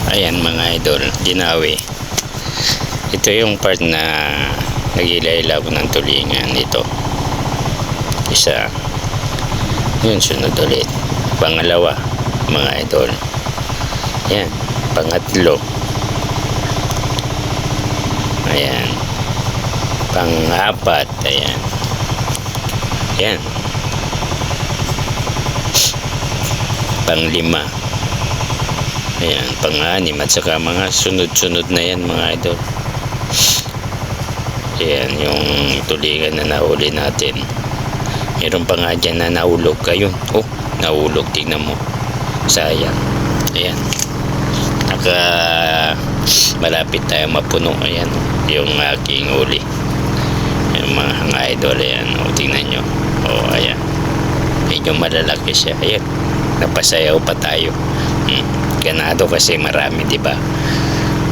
Ayan mga idol, Ginawi. Ito yung part na nagilay-lab ng tulingan dito. Isa. Yun, sunod ulit. Pangalawa, mga idol. Yan, pangatlo. Ayan. Pang-apat, ayan. Yan. Pang-lima. Ayan, pang-anim at saka mga sunod-sunod na yan mga idol. Ayan, yung tulingan na nahuli natin. Meron pa nga dyan na nahulog. Ayun, oh, nahulog, tignan mo. Sayang. Ayan. Malapit tayo mapuno. Ayan, yung aking uli. Ayan, mga idol, ayan, oh, tingnan nyo. Oh, ayan. Medyo malalaki siya. Ayan, napasayaw pa tayo. Ganado kasi marami, di ba?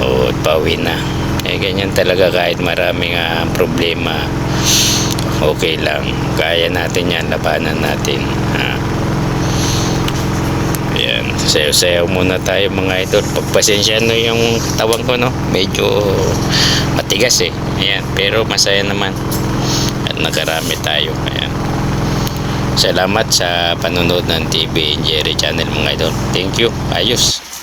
O pauwi na. Eh ganyan talaga, kahit maraming problema, okay lang, kaya natin yan, labanan natin. Ayan, sayaw-sayaw muna tayo mga idol. Pagpasensya no yung tawang ko, no, medyo matigas ayan, pero masaya naman at nakarami tayo. Ayan, salamat sa panonood ng TV Jerry Channel mga idol. Thank you. Ayos.